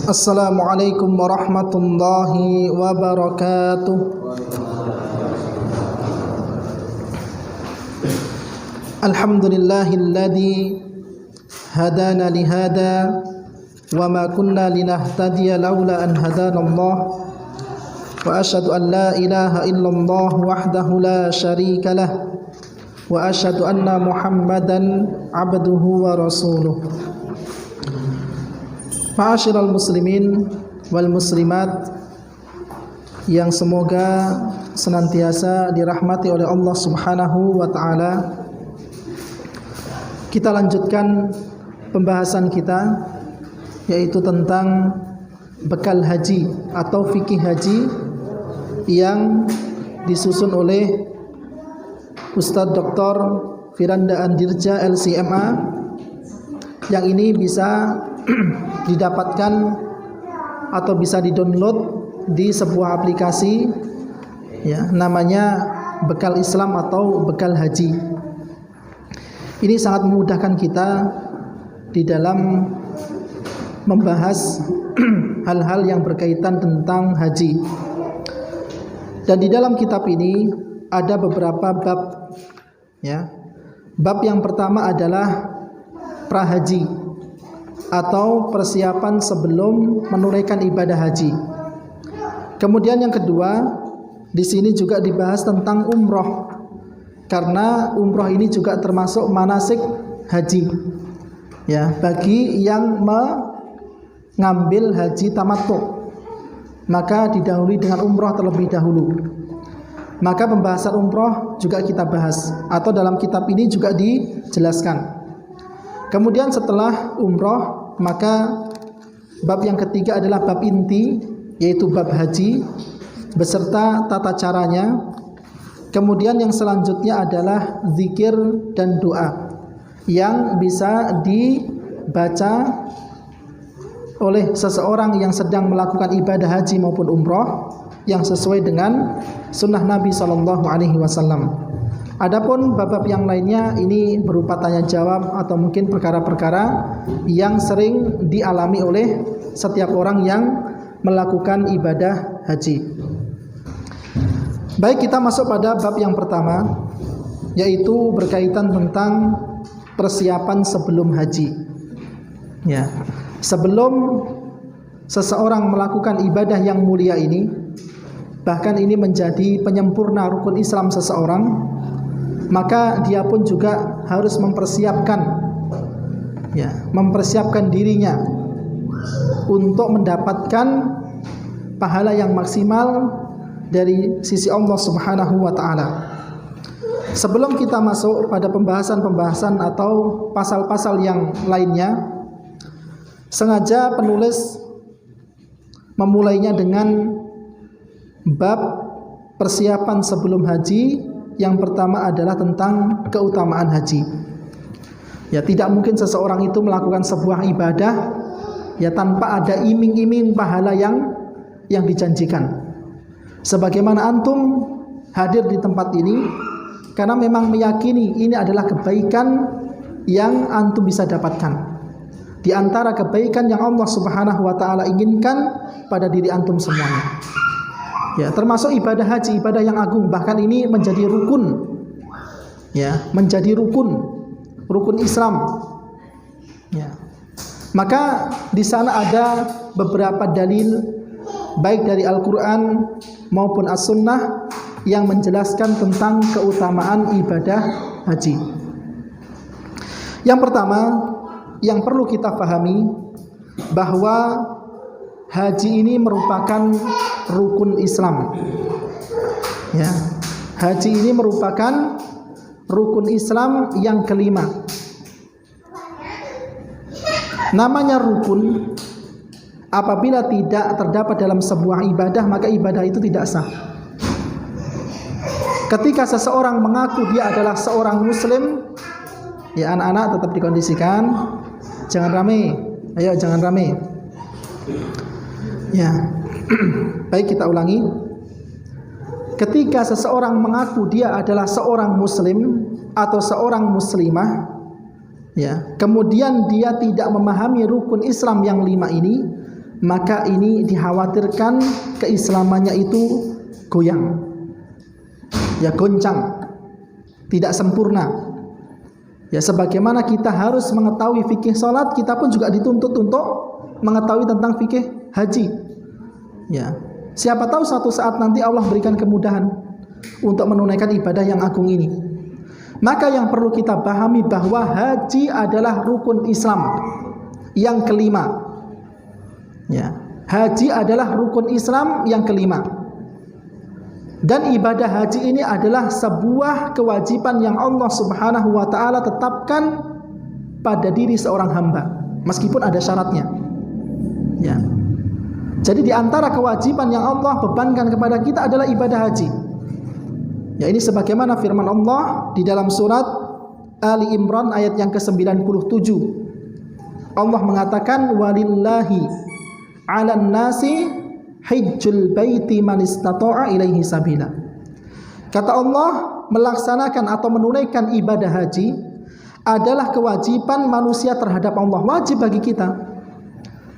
Assalamualaikum warahmatullahi wabarakatuh. Alhamdulillahilladzi hadana lihada wa ma kunna linahtadiya laula an hadanallah wa asyhadu an la ilaha illallah wahdahu la syarika lah wa asyhadu anna Muhammadan abduhu wa rasuluh. Ma'asyiral muslimin wal muslimat yang semoga senantiasa dirahmati oleh Allah Subhanahu wa taala. Kita lanjutkan pembahasan kita, yaitu tentang bekal haji atau fikih haji yang disusun oleh Ustadz Dr. Firanda Andirja LCMA, yang ini bisa didapatkan atau bisa didownload di sebuah aplikasi, ya, namanya Bekal Islam atau Bekal Haji. Ini sangat memudahkan kita di dalam membahas hal-hal yang berkaitan tentang haji. Dan di dalam kitab ini ada beberapa bab, ya. Bab yang pertama adalah prahaji atau persiapan sebelum menunaikan ibadah haji. Kemudian yang kedua, di sini juga dibahas tentang umroh, karena umroh ini juga termasuk manasik haji, ya, bagi yang mengambil haji tamattu, maka didahului dengan umroh terlebih dahulu. Maka pembahasan umroh juga kita bahas, atau dalam kitab ini juga dijelaskan. Kemudian setelah umroh, maka bab yang ketiga adalah bab inti, yaitu bab haji beserta tata caranya. Kemudian yang selanjutnya adalah zikir dan doa yang bisa dibaca oleh seseorang yang sedang melakukan ibadah haji maupun umroh yang sesuai dengan sunnah Nabi SAW. Adapun bab-bab yang lainnya ini berupa tanya jawab atau mungkin perkara-perkara yang sering dialami oleh setiap orang yang melakukan ibadah haji. Baik, kita masuk pada bab yang pertama, yaitu berkaitan tentang persiapan sebelum haji. Ya, sebelum seseorang melakukan ibadah yang mulia ini, bahkan ini menjadi penyempurna rukun Islam seseorang, maka dia pun juga harus mempersiapkan, ya, mempersiapkan dirinya untuk mendapatkan pahala yang maksimal dari sisi Allah Subhanahu wa taala. Sebelum kita masuk pada pembahasan-pembahasan atau pasal-pasal yang lainnya, sengaja penulis memulainya dengan bab persiapan sebelum haji. Yang pertama adalah tentang keutamaan haji. Ya, tidak mungkin seseorang itu melakukan sebuah ibadah ya tanpa ada iming-iming pahala yang dijanjikan. Sebagaimana antum hadir di tempat ini karena memang meyakini ini adalah kebaikan yang antum bisa dapatkan. Di antara kebaikan yang Allah Subhanahu wa taala inginkan pada diri antum semuanya. Ya, termasuk ibadah haji, ibadah yang agung, bahkan ini menjadi rukun. Ya, menjadi rukun Islam. Ya. Maka di sana ada beberapa dalil baik dari Al-Qur'an maupun As-Sunnah yang menjelaskan tentang keutamaan ibadah haji. Yang pertama, yang perlu kita pahami bahwa haji ini merupakan rukun Islam. Ya, haji ini merupakan rukun Islam yang kelima. Namanya rukun apabila tidak terdapat dalam sebuah ibadah, maka ibadah itu tidak sah. Ketika seseorang mengaku dia adalah seorang muslim, ya anak-anak tetap dikondisikan, jangan rame. Ayo jangan rame. Ya. Baik, kita ulangi. Ketika seseorang mengaku dia adalah seorang muslim atau seorang muslimah, ya, kemudian dia tidak memahami rukun Islam yang 5 ini, maka ini dikhawatirkan keislamannya itu goyang, ya goncang, tidak sempurna. Ya sebagaimana kita harus mengetahui fikih salat, kita pun juga dituntut untuk mengetahui tentang fikih haji. Ya, siapa tahu suatu saat nanti Allah berikan kemudahan untuk menunaikan ibadah yang agung ini. Maka yang perlu kita pahami bahwa haji adalah rukun Islam yang kelima. Ya, haji adalah rukun Islam yang kelima. Dan ibadah haji ini adalah sebuah kewajiban yang Allah Subhanahu wa taala tetapkan pada diri seorang hamba, meskipun ada syaratnya. Ya. Jadi di antara kewajiban yang Allah bebankan kepada kita adalah ibadah haji. Ya, ini sebagaimana firman Allah di dalam surat Ali Imran ayat yang ke-97. Allah mengatakan walillahi 'alan nasi hajjul baiti man istata'a ilaihi sabila. Kata Allah, melaksanakan atau menunaikan ibadah haji adalah kewajiban manusia terhadap Allah, wajib bagi kita.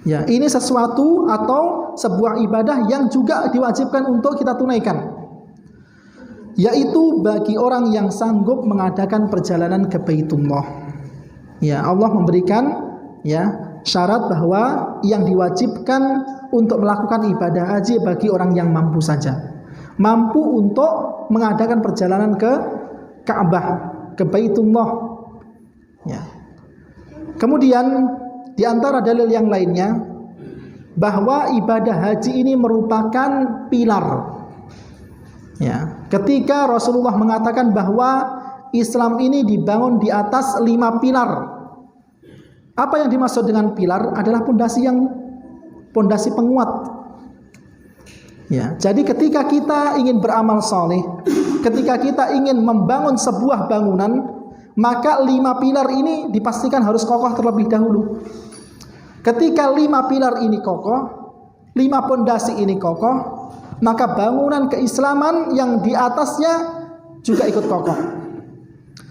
Ya, ini sesuatu atau sebuah ibadah yang juga diwajibkan untuk kita tunaikan, yaitu bagi orang yang sanggup mengadakan perjalanan ke Baitullah. Ya, Allah memberikan ya syarat bahwa yang diwajibkan untuk melakukan ibadah haji bagi orang yang mampu saja, mampu untuk mengadakan perjalanan ke Ka'bah, ke Baitullah. Ya. Kemudian di antara dalil yang lainnya bahwa ibadah haji ini merupakan pilar. Ya, ketika Rasulullah mengatakan bahwa Islam ini dibangun di atas 5 pilar. Apa yang dimaksud dengan pilar adalah pondasi penguat. Ya, jadi ketika kita ingin beramal saleh, ketika kita ingin membangun sebuah bangunan, maka 5 pilar ini dipastikan harus kokoh terlebih dahulu. Ketika 5 pilar ini kokoh, 5 pondasi ini kokoh, maka bangunan keislaman yang di atasnya juga ikut kokoh.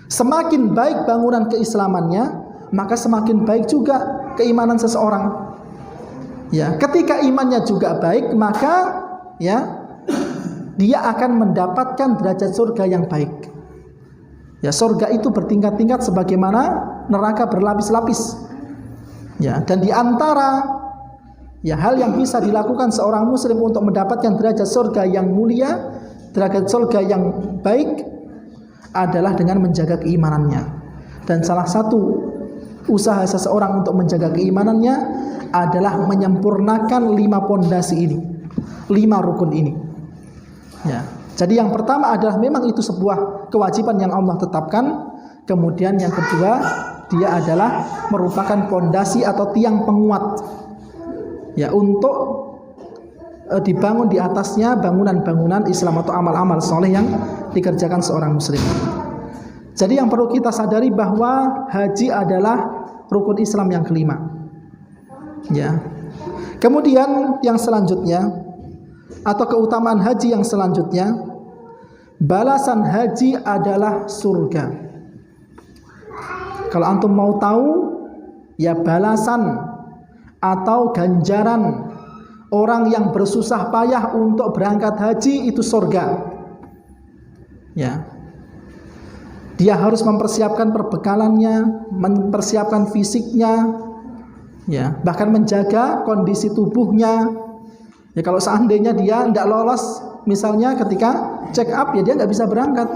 Semakin baik bangunan keislamannya, maka semakin baik juga keimanan seseorang. Ya, ketika imannya juga baik, maka ya dia akan mendapatkan derajat surga yang baik. Ya, surga itu bertingkat-tingkat sebagaimana neraka berlapis-lapis. Ya, dan di antara ya hal yang bisa dilakukan seorang muslim untuk mendapatkan derajat surga yang mulia, derajat surga yang baik adalah dengan menjaga keimanannya. Dan salah satu usaha seseorang untuk menjaga keimanannya adalah menyempurnakan 5 pondasi ini, 5 rukun ini. Ya. Jadi yang pertama adalah memang itu sebuah kewajiban yang Allah tetapkan. Kemudian yang kedua, dia adalah merupakan pondasi atau tiang penguat. Ya, untuk dibangun di atasnya bangunan-bangunan Islam atau amal-amal soleh yang dikerjakan seorang muslim. Jadi yang perlu kita sadari bahwa haji adalah rukun Islam yang kelima. Ya. Kemudian yang selanjutnya atau keutamaan haji yang selanjutnya, balasan haji adalah surga. Kalau antum mau tahu, ya balasan atau ganjaran orang yang bersusah payah untuk berangkat haji itu surga. Ya. Dia harus mempersiapkan perbekalannya, mempersiapkan fisiknya, ya, bahkan menjaga kondisi tubuhnya. Ya, kalau seandainya dia tidak lolos, misalnya ketika check up, ya dia nggak bisa berangkat.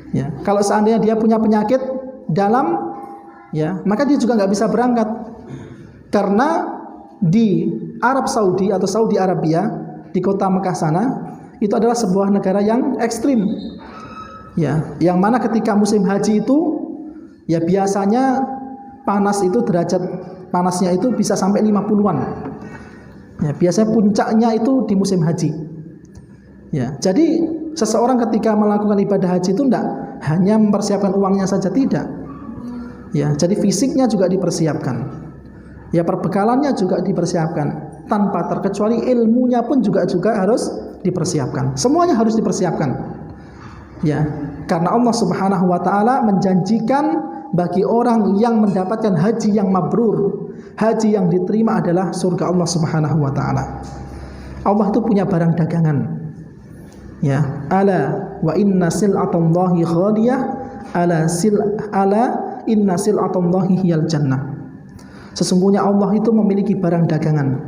Ya, kalau seandainya dia punya penyakit dalam, ya, maka dia juga nggak bisa berangkat. Karena di Arab Saudi atau Saudi Arabia, di kota Mekah sana, itu adalah sebuah negara yang ekstrim. Ya, yang mana ketika musim haji itu, ya biasanya panas itu derajat panasnya itu bisa sampai 50-an. Ya, biasanya puncaknya itu di musim haji. Ya, jadi seseorang ketika melakukan ibadah haji itu tidak hanya mempersiapkan uangnya saja, tidak. Ya, jadi fisiknya juga dipersiapkan. Ya, perbekalannya juga dipersiapkan. Tanpa terkecuali ilmunya pun juga harus dipersiapkan. Semuanya harus dipersiapkan. Ya, karena Allah Subhanahu wa taala menjanjikan bagi orang yang mendapatkan haji yang mabrur, haji yang diterima adalah surga Allah Subhanahu wa taala. Allah itu punya barang dagangan. Ya, ala wa inna sil'atallahi ghaliyah, ala inna sil'atallahi hiyal jannah. Sesungguhnya Allah itu memiliki barang dagangan,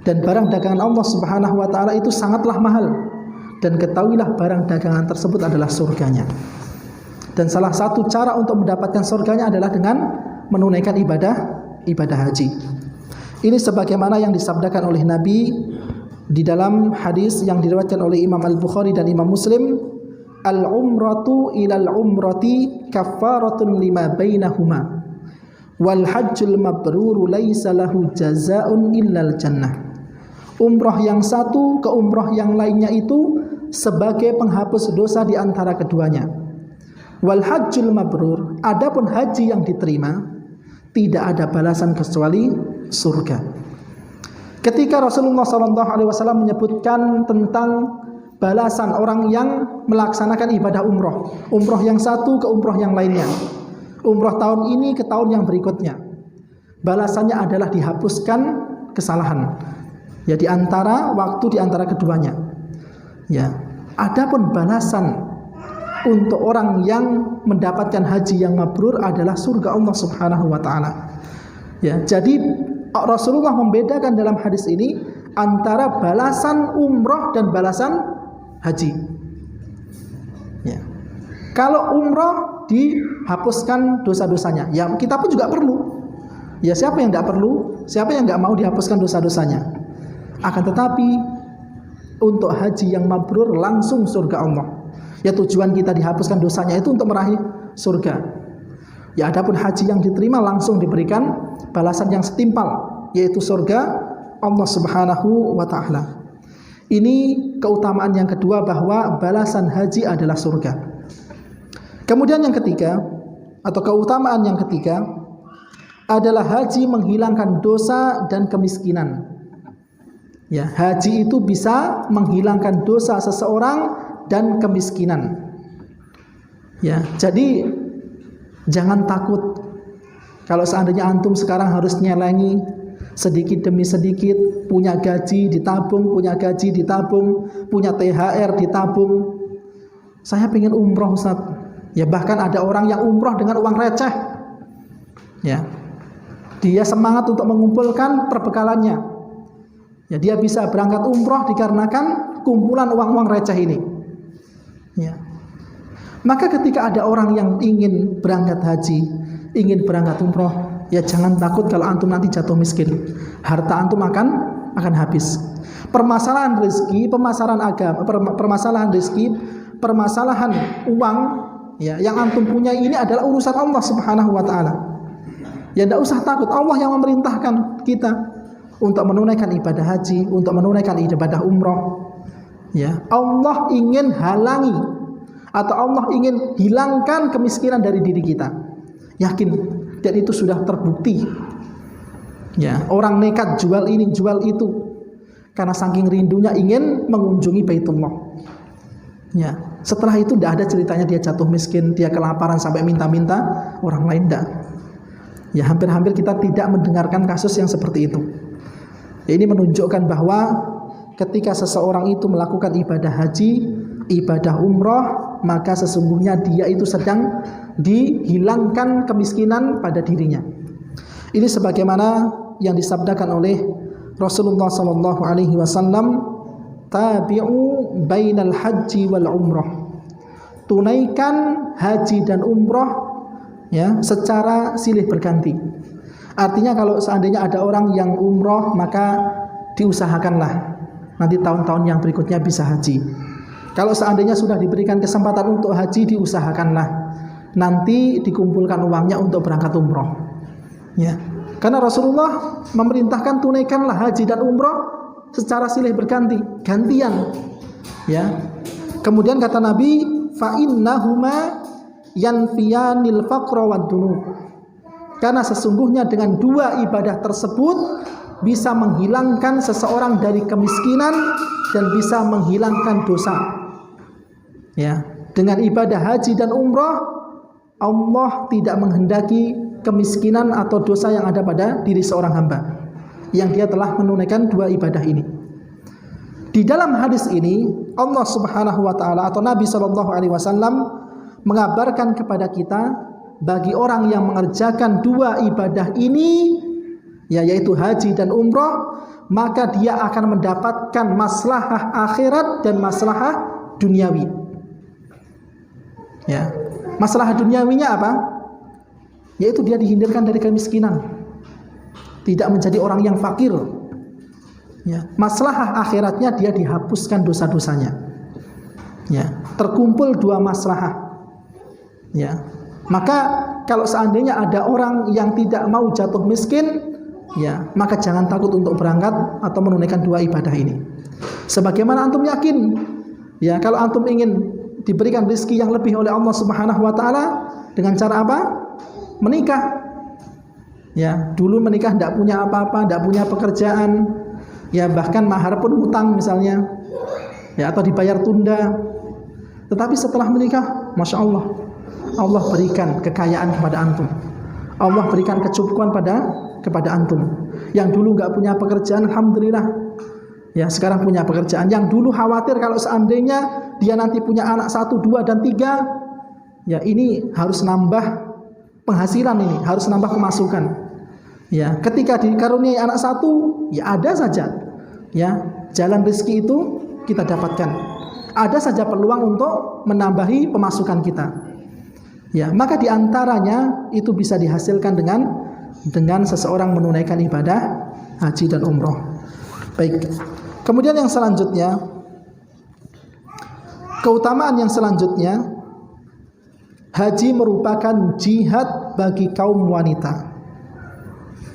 dan barang dagangan Allah Subhanahu wa taala itu sangatlah mahal. Dan ketahuilah barang dagangan tersebut adalah surganya. Dan salah satu cara untuk mendapatkan surganya adalah dengan menunaikan ibadah haji. Ini sebagaimana yang disabdakan oleh Nabi di dalam hadis yang diriwayatkan oleh Imam Al-Bukhari dan Imam Muslim, al-umratu ilal umrati kaffaratun lima bainahuma wal hajjul mabruru laisa lahu jazaa'un illal jannah. Umrah yang satu ke umrah yang lainnya itu sebagai penghapus dosa di antara keduanya. Wal hajjul mabrur, adapun haji yang diterima tidak ada balasan kecuali surga. Ketika Rasulullah SAW menyebutkan tentang balasan orang yang melaksanakan ibadah umroh yang satu ke umroh yang lainnya, umroh tahun ini ke tahun yang berikutnya, balasannya adalah dihapuskan kesalahan. Ya, di antara keduanya. Ya, adapun balasan untuk orang yang mendapatkan haji yang mabrur adalah surga Allah Subhanahu wa taala. Ya, jadi Rasulullah membedakan dalam hadis ini antara balasan umroh dan balasan haji. Ya. Kalau umroh dihapuskan dosa-dosanya, ya kita pun juga perlu. Ya, siapa yang tidak perlu? Siapa yang nggak mau dihapuskan dosa-dosanya? Akan tetapi untuk haji yang mabrur langsung surga Allah. Ya, tujuan kita dihapuskan dosanya itu untuk meraih surga. Ya, adapun haji yang diterima langsung diberikan balasan yang setimpal, yaitu surga Allah Subhanahu wa taala. Ini keutamaan yang kedua, bahwa balasan haji adalah surga. Kemudian yang ketiga, atau keutamaan yang ketiga adalah haji menghilangkan dosa dan kemiskinan. Ya, haji itu bisa menghilangkan dosa seseorang dan kemiskinan. Ya, jadi jangan takut kalau seandainya antum sekarang harus nyelengi sedikit demi sedikit, punya gaji ditabung, punya THR ditabung. Saya pengen umroh, Ustaz. Ya, bahkan ada orang yang umroh dengan uang receh. Ya, dia semangat untuk mengumpulkan perbekalannya. Ya, dia bisa berangkat umroh dikarenakan kumpulan uang-uang receh ini. Ya. Maka ketika ada orang yang ingin berangkat haji, ingin berangkat umroh, ya jangan takut kalau antum nanti jatuh miskin. Harta antum akan habis. Permasalahan rezeki, permasalahan uang, ya, yang antum punya ini adalah urusan Allah Subhanahu wa taala. Ya, tidak usah takut, Allah yang memerintahkan kita untuk menunaikan ibadah haji, untuk menunaikan ibadah umroh. Ya, Allah ingin halangi atau Allah ingin hilangkan kemiskinan dari diri kita. Yakin, dan itu sudah terbukti. Ya, orang nekat jual ini, jual itu karena saking rindunya ingin mengunjungi Baitullah. Ya, setelah itu tidak ada ceritanya dia jatuh miskin, dia kelaparan sampai minta-minta orang lain, tidak. Ya, hampir-hampir kita tidak mendengarkan kasus yang seperti itu. Ya, ini menunjukkan bahwa ketika seseorang itu melakukan ibadah haji, ibadah umroh, maka sesungguhnya dia itu sedang dihilangkan kemiskinan pada dirinya. Ini sebagaimana yang disabdakan oleh Rasulullah SAW, tabi'u bainal haji wal umroh. Tunaikan haji dan umroh, ya, secara silih berganti. Artinya kalau seandainya ada orang yang umroh, maka diusahakanlah nanti tahun-tahun yang berikutnya bisa haji. Kalau seandainya sudah diberikan kesempatan untuk haji, diusahakanlah nanti dikumpulkan uangnya untuk berangkat umroh. Ya, karena Rasulullah memerintahkan tunaikanlah haji dan umroh secara silih berganti, gantian. Ya, kemudian kata Nabi, fa innahuma yanfiyanil faqra wad dunub. Karena sesungguhnya dengan dua ibadah tersebut bisa menghilangkan seseorang dari kemiskinan dan bisa menghilangkan dosa. Ya, dengan ibadah haji dan umrah Allah tidak menghendaki kemiskinan atau dosa yang ada pada diri seorang hamba yang dia telah menunaikan dua ibadah ini. Di dalam hadis ini Allah Subhanahu wa taala atau Nabi sallallahu alaihi wasallam mengabarkan kepada kita bagi orang yang mengerjakan dua ibadah ini, yaitu haji dan umroh, maka dia akan mendapatkan maslahah akhirat dan maslahah duniawi. Ya, maslahah duniawinya apa? Yaitu dia dihindarkan dari kemiskinan, tidak menjadi orang yang fakir. Ya, maslahah akhiratnya dia dihapuskan dosa-dosanya. Ya, terkumpul dua maslahah. Ya, maka kalau seandainya ada orang yang tidak mau jatuh miskin, ya, maka jangan takut untuk berangkat atau menunaikan dua ibadah ini. Sebagaimana antum yakin, ya, kalau antum ingin diberikan rezeki yang lebih oleh Allah Subhanahu wa taala dengan cara apa? Menikah. Ya, dulu menikah tidak punya apa-apa, tidak punya pekerjaan, ya bahkan mahar pun hutang misalnya, ya, atau dibayar tunda. Tetapi setelah menikah, masya Allah, Allah berikan kekayaan kepada antum. Allah berikan kecukupan kepada antum. Yang dulu nggak punya pekerjaan, alhamdulillah, ya sekarang punya pekerjaan. Yang dulu khawatir kalau seandainya dia nanti punya anak 1, 2, dan 3, ya ini harus nambah penghasilan, ini harus nambah pemasukan. Ya, ketika dikaruniai anak 1, ya ada saja, ya jalan rezeki itu kita dapatkan. Ada saja peluang untuk menambahi pemasukan kita. Ya, maka diantaranya itu bisa dihasilkan dengan seseorang menunaikan ibadah haji dan umroh. Baik. Kemudian yang selanjutnya, keutamaan yang selanjutnya, haji merupakan jihad bagi kaum wanita.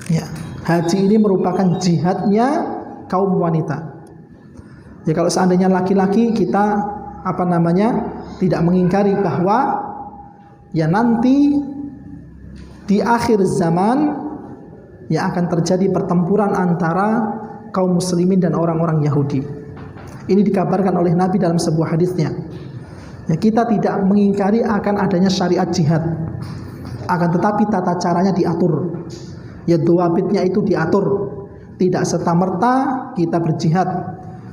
Ya, haji ini merupakan jihadnya kaum wanita. Ya, kalau seandainya laki-laki kita tidak mengingkari bahwa ya nanti di akhir zaman ya akan terjadi pertempuran antara kaum muslimin dan orang-orang Yahudi. Ini dikabarkan oleh Nabi dalam sebuah hadisnya. Ya, kita tidak mengingkari akan adanya syariat jihad, akan tetapi tata caranya diatur. Ya, dawabitnya itu diatur. Tidak serta-merta kita berjihad,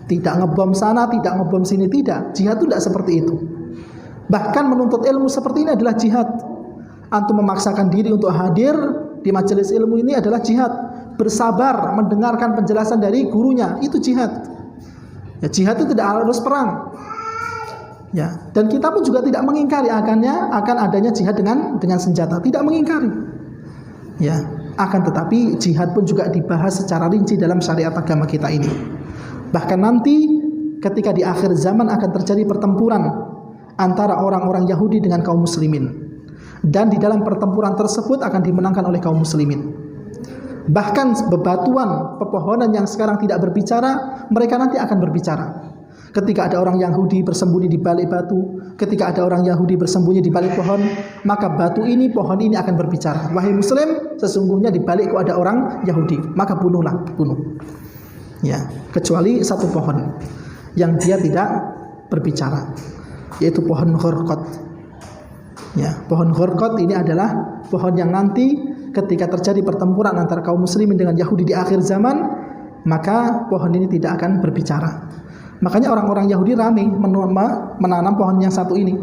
tidak ngebom sana, tidak ngebom sini, tidak. Jihad itu tidak seperti itu. Bahkan menuntut ilmu seperti ini adalah jihad. Antum memaksakan diri untuk hadir di majelis ilmu ini adalah jihad. Bersabar mendengarkan penjelasan dari gurunya, itu jihad. Ya, jihad itu tidak harus perang. Ya, dan kita pun juga tidak mengingkari akan adanya jihad dengan senjata, tidak mengingkari. Ya, akan tetapi jihad pun juga dibahas secara rinci dalam syariat agama kita ini. Bahkan nanti ketika di akhir zaman akan terjadi pertempuran antara orang-orang Yahudi dengan kaum muslimin, dan di dalam pertempuran tersebut akan dimenangkan oleh kaum muslimin. Bahkan bebatuan, pepohonan yang sekarang tidak berbicara, mereka nanti akan berbicara. Ketika ada orang Yahudi bersembunyi di balik batu, ketika ada orang Yahudi bersembunyi di balik pohon, maka batu ini, pohon ini akan berbicara. Wahai muslim, sesungguhnya di balikku ada orang Yahudi, maka bunuh. Ya, kecuali satu pohon yang dia tidak berbicara, yaitu pohon Ghurqad. Ya, pohon Ghurqad ini adalah pohon yang nanti ketika terjadi pertempuran antara kaum muslimin dengan Yahudi di akhir zaman, maka pohon ini tidak akan berbicara. Makanya orang-orang Yahudi ramai menanam pohon yang satu ini.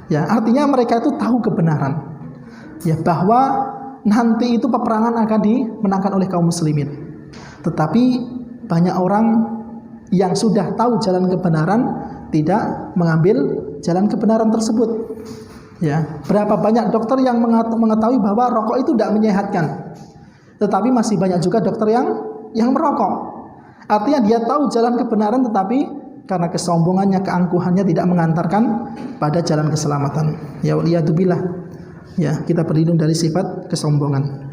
Ya, artinya mereka itu tahu kebenaran. Ya, bahwa nanti itu peperangan akan dimenangkan oleh kaum muslimin. Tetapi banyak orang yang sudah tahu jalan kebenaran tidak mengambil jalan kebenaran tersebut. Ya, berapa banyak dokter yang mengetahui bahwa rokok itu tidak menyehatkan, tetapi masih banyak juga dokter yang merokok. Artinya dia tahu jalan kebenaran, tetapi karena kesombongannya, keangkuhannya tidak mengantarkan pada jalan keselamatan. Ya waliyadzubillah. Ya, kita berlindung dari sifat kesombongan.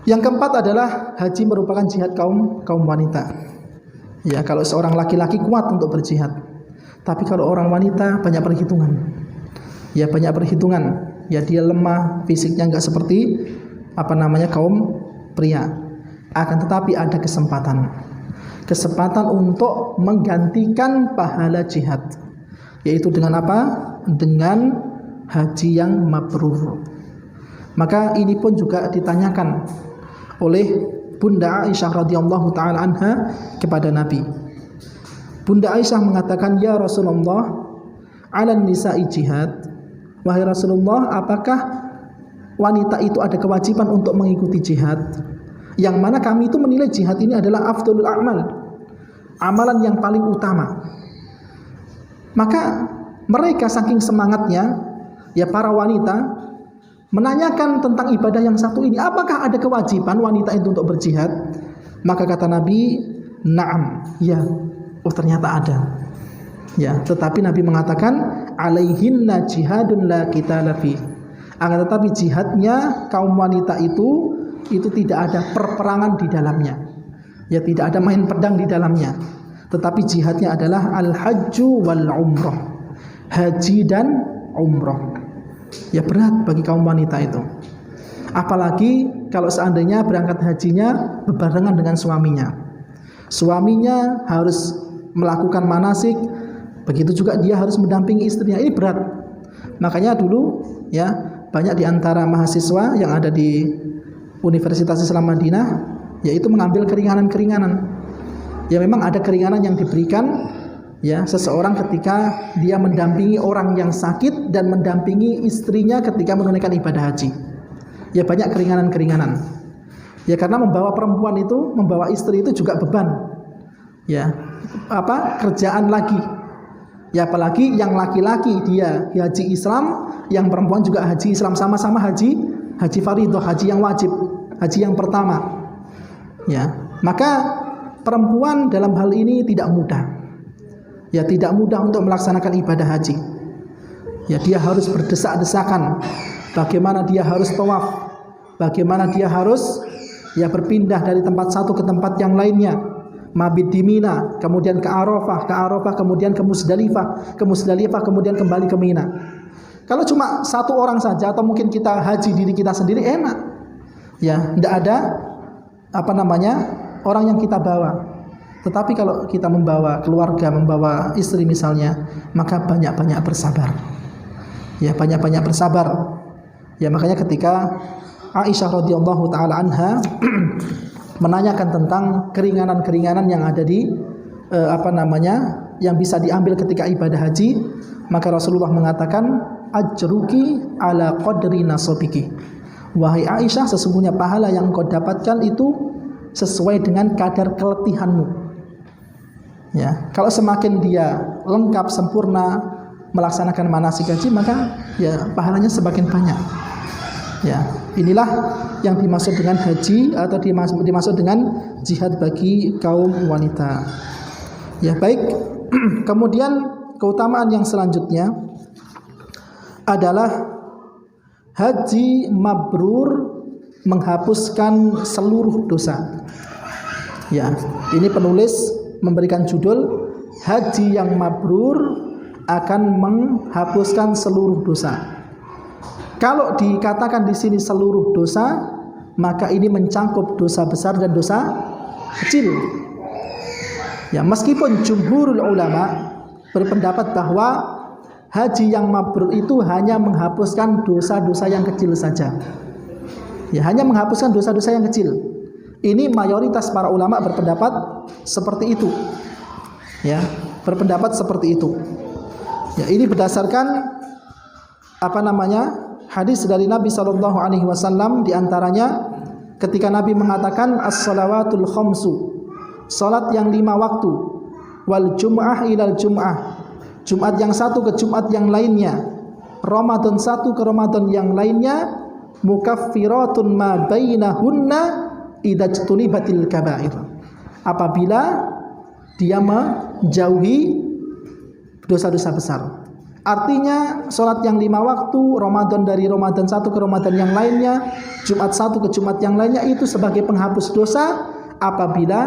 Yang keempat adalah haji merupakan jihad kaum wanita. Ya, kalau seorang laki-laki kuat untuk berjihad, tapi kalau orang wanita banyak perhitungan. Ya, banyak perhitungan. Ya, dia lemah, fisiknya enggak seperti kaum pria. Akan tetapi ada kesempatan untuk menggantikan pahala jihad, yaitu dengan apa? Dengan haji yang mabrur. Maka ini pun juga ditanyakan oleh Bunda Aisyah radhiyallahu taala anha kepada Nabi. Bunda Aisyah mengatakan, "Ya Rasulullah, 'alan nisa'i jihad." Wahai Rasulullah, apakah wanita itu ada kewajiban untuk mengikuti jihad? Yang mana kami itu menilai jihad ini adalah afdalul a'mal, amalan yang paling utama. Maka mereka saking semangatnya, ya para wanita menanyakan tentang ibadah yang satu ini, apakah ada kewajiban wanita itu untuk berjihad? Maka kata Nabi, "Na'am." Ya, oh ternyata ada. Ya, tetapi Nabi mengatakan, "Alaihinna jihadun la qitala fi." Akan tetapi jihadnya kaum wanita itu tidak ada perperangan di dalamnya. Ya, tidak ada main pedang di dalamnya. Tetapi jihadnya adalah al-hajju wal umrah. Haji dan umrah. Ya, berat bagi kaum wanita itu. Apalagi kalau seandainya berangkat hajinya berbarengan dengan suaminya. Suaminya harus melakukan manasik, begitu juga dia harus mendampingi istrinya. Ini berat. Makanya dulu ya banyak di antara mahasiswa yang ada di Universitas Islam Madinah yaitu mengambil keringanan-keringanan. Ya memang ada keringanan yang diberikan ya seseorang ketika dia mendampingi orang yang sakit dan mendampingi istrinya ketika menunaikan ibadah haji. Ya banyak keringanan-keringanan. Ya karena membawa perempuan itu, membawa istri itu juga beban. Ya, kerjaan lagi. Ya apalagi yang laki-laki dia haji Islam, yang perempuan juga haji Islam, sama-sama haji fardhu, haji yang wajib, haji yang pertama. Ya, maka perempuan dalam hal ini tidak mudah. Ya tidak mudah untuk melaksanakan ibadah haji. Ya dia harus berdesak-desakan. Bagaimana dia harus tawaf, bagaimana dia harus ya berpindah dari tempat satu ke tempat yang lainnya. Mabit di Mina, kemudian ke Arafah, kemudian ke Musdalifah, kemudian kembali ke Mina. Kalau cuma satu orang saja atau mungkin kita haji diri kita sendiri enak. Ya, tidak ada orang yang kita bawa. Tetapi kalau kita membawa keluarga, membawa istri misalnya, maka banyak-banyak bersabar. Ya, banyak-banyak bersabar. Ya, makanya ketika Aisyah radhiyallahu taala anha menanyakan tentang keringanan-keringanan yang ada di yang bisa diambil ketika ibadah haji, maka Rasulullah mengatakan, "Ajruki ala qadri nasabiki." Wahai Aisyah, sesungguhnya pahala yang engkau dapatkan itu sesuai dengan kadar keletihanmu. Ya, kalau semakin dia lengkap sempurna melaksanakan manasik haji, maka ya pahalanya semakin banyak. Ya, inilah yang dimaksud dengan haji atau dimaksud dengan jihad bagi kaum wanita. Ya, baik. Kemudian keutamaan yang selanjutnya adalah haji mabrur menghapuskan seluruh dosa. Ya, ini penulis memberikan judul haji yang mabrur akan menghapuskan seluruh dosa. Kalau dikatakan di sini seluruh dosa, maka ini mencakup dosa besar dan dosa kecil. Ya, meskipun jumhurul ulama berpendapat bahwa haji yang mabrur itu hanya menghapuskan dosa-dosa yang kecil saja. Ya, hanya menghapuskan dosa-dosa yang kecil. Ini mayoritas para ulama berpendapat seperti itu. Ya, berpendapat seperti itu. Ya, ini berdasarkan hadis dari Nabi sallallahu alaihi wasallam, di antaranya ketika Nabi mengatakan as-shalawatul khamsu, salat yang 5 waktu, wal jum'ah ilal jum'ah, Jumat yang satu ke Jumat yang lainnya, Ramadan satu ke Ramadan yang lainnya, mukaffiratun ma bainahunna idza jtunibatil kaba'ir. Apabila dia menjauhi dosa-dosa besar. Artinya sholat yang 5 waktu, Ramadan dari Ramadan satu ke Ramadan yang lainnya, Jumat satu ke Jumat yang lainnya, itu sebagai penghapus dosa apabila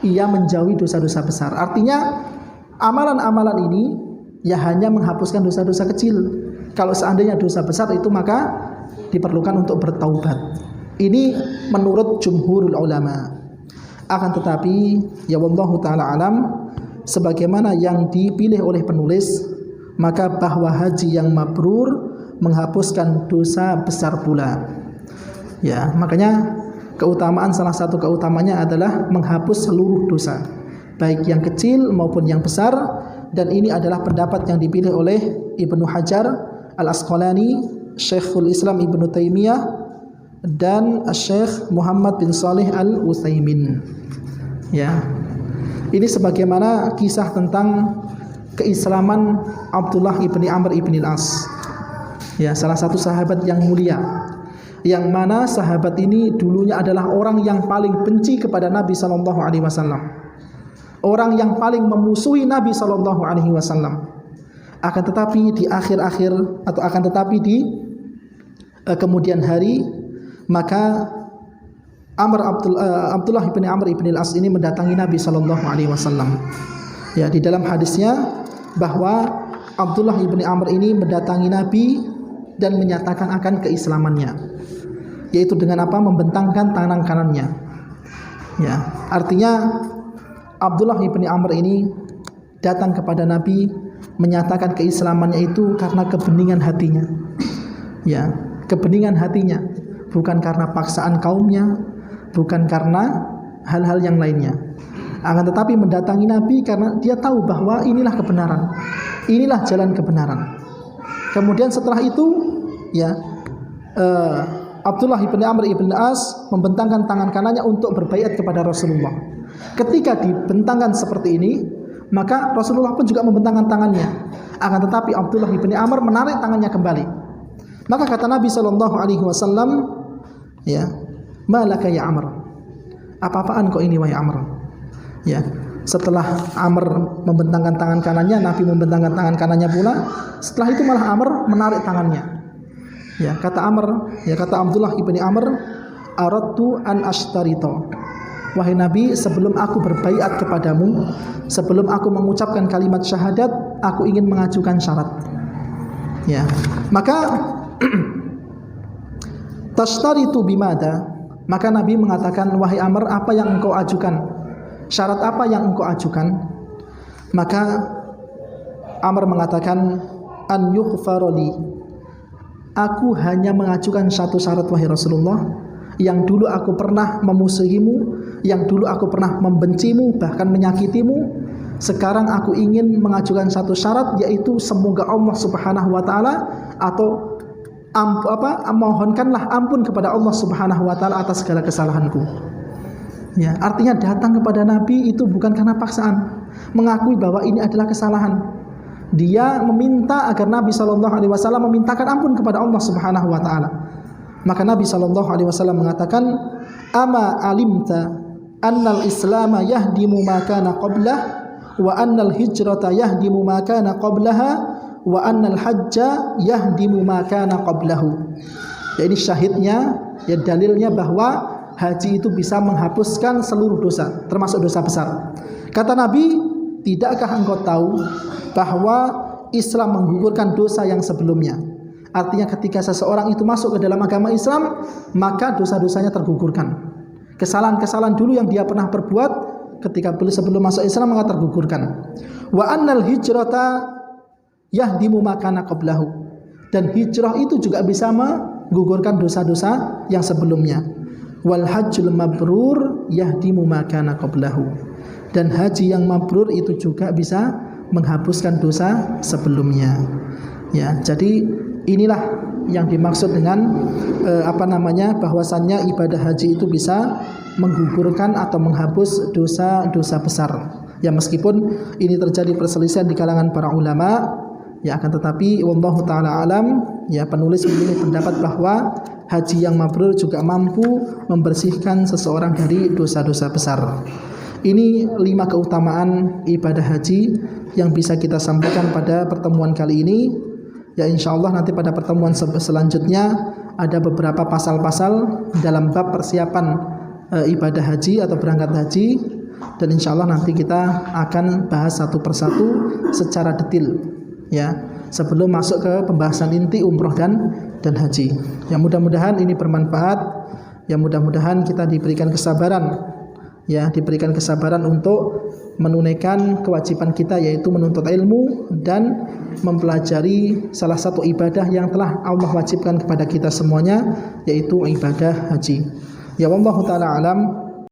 ia menjauhi dosa-dosa besar. Artinya amalan-amalan ini ya hanya menghapuskan dosa-dosa kecil. Kalau seandainya dosa besar itu maka diperlukan untuk bertaubat. Ini menurut jumhurul ulama. Akan tetapi ya wallahu taala alam, sebagaimana yang dipilih oleh penulis, maka bahwa haji yang mabrur menghapuskan dosa besar pula. Ya, makanya salah satu keutamanya adalah menghapus seluruh dosa, baik yang kecil maupun yang besar. Dan ini adalah pendapat yang dipilih oleh Ibnu Hajar Al-Asqalani, Syekhul Islam Ibnu Taimiyah, dan Syekh Muhammad bin Shalih Al-Utsaimin. Ya. Ini sebagaimana kisah tentang keislaman Abdullah ibni Amr ibni Al-As. Ya, salah satu sahabat yang mulia, yang mana sahabat ini dulunya adalah orang yang paling benci kepada Nabi sallallahu alaihi wasallam. Orang yang paling memusuhi Nabi sallallahu alaihi wasallam. Akan tetapi di kemudian hari, maka Abdullah bin Amr ibn Al-As ini mendatangi Nabi sallallahu alaihi wasallam. Ya, di dalam hadisnya bahwa Abdullah bin Amr ini mendatangi Nabi dan menyatakan akan keislamannya, yaitu dengan apa? Membentangkan tangan kanannya. Ya, artinya Abdullah bin Amr ini datang kepada Nabi menyatakan keislamannya itu karena kebeningan hatinya. Ya, kebeningan hatinya, bukan karena paksaan kaumnya, bukan karena hal-hal yang lainnya. Akan tetapi mendatangi Nabi karena dia tahu bahwa inilah kebenaran, inilah jalan kebenaran. Kemudian setelah itu, ya, Abdullah bin Amr ibn As membentangkan tangan kanannya untuk berbaiat kepada Rasulullah. Ketika dibentangkan seperti ini, maka Rasulullah pun juga membentangkan tangannya. Akan tetapi Abdullah bin Amr menarik tangannya kembali. Maka kata Nabi sallallahu alaihi wasallam, ya, malaka ya Amr, apa-apaan kok ini wahai Amr? Ya, setelah Amr membentangkan tangan kanannya, Nabi membentangkan tangan kanannya pula. Setelah itu malah Amr menarik tangannya. Ya, kata Abdullah bin Amr, aradtu an ashtarito. Wahai Nabi, sebelum aku berbaiat kepadamu, sebelum aku mengucapkan kalimat syahadat, aku ingin mengajukan syarat. Ya, maka tashtaritu bimada, maka Nabi mengatakan, wahai Amr, apa yang engkau ajukan? Syarat apa yang engkau ajukan? Maka Amr mengatakan, an yughfaroli, aku hanya mengajukan satu syarat wahai Rasulullah. Yang dulu aku pernah memusuhimu, yang dulu aku pernah membencimu, bahkan menyakitimu, sekarang aku ingin mengajukan satu syarat, yaitu semoga Allah Subhanahu wa taala atau mohonkanlah ampun kepada Allah Subhanahu wa taala atas segala kesalahanku. Ya, artinya datang kepada Nabi itu bukan karena paksaan, mengakui bahwa ini adalah kesalahan. Dia meminta agar Nabi sallallahu alaihi wasallam memintakan ampun kepada Allah Subhanahu wa taala. Maka Nabi sallallahu alaihi wasallam mengatakan, "Ama alimta annal islama yahdimu ma kana qablah wa annal hijrata yahdimu ma kana qablaha wa annal hajja yahdimu ma kana qablahu." Ya, ini syahidnya, ya, dalilnya bahwa haji itu bisa menghapuskan seluruh dosa, termasuk dosa besar. Kata Nabi, tidakkah engkau tahu bahwa Islam menggugurkan dosa yang sebelumnya? Artinya ketika seseorang itu masuk ke dalam agama Islam, maka dosa-dosanya tergugurkan. Kesalahan-kesalahan dulu yang dia pernah perbuat ketika sebelum masuk Islam maka tergugurkan. Wa annal hijrata yahdimu ma kana qablahu. Dan hijrah itu juga bisa menggugurkan dosa-dosa yang sebelumnya. Wal hajjul mabrur yahdimu ma kana qablahu. Dan haji yang mabrur itu juga bisa menghapuskan dosa sebelumnya. Ya, jadi inilah yang dimaksud dengan bahwasannya ibadah haji itu bisa menggugurkan atau menghapus dosa-dosa besar. Ya, meskipun ini terjadi perselisihan di kalangan para ulama, ya, akan tetapi wallahu taala alam, ya, penulis memilih pendapat bahwa haji yang mabrur juga mampu membersihkan seseorang dari dosa-dosa besar. Ini 5 keutamaan ibadah haji yang bisa kita sampaikan pada pertemuan kali ini. Ya, insyaallah nanti pada pertemuan selanjutnya ada beberapa pasal-pasal dalam bab persiapan ibadah haji atau berangkat haji, dan insyaallah nanti kita akan bahas satu persatu secara detail, ya, sebelum masuk ke pembahasan inti umroh dan haji. Ya, mudah-mudahan ini bermanfaat. Ya, mudah-mudahan kita diberikan kesabaran, ya, diberikan kesabaran untuk menunaikan kewajiban kita, yaitu menuntut ilmu dan mempelajari salah satu ibadah yang telah Allah wajibkan kepada kita semuanya, yaitu ibadah haji. Ya wallahu taala alam.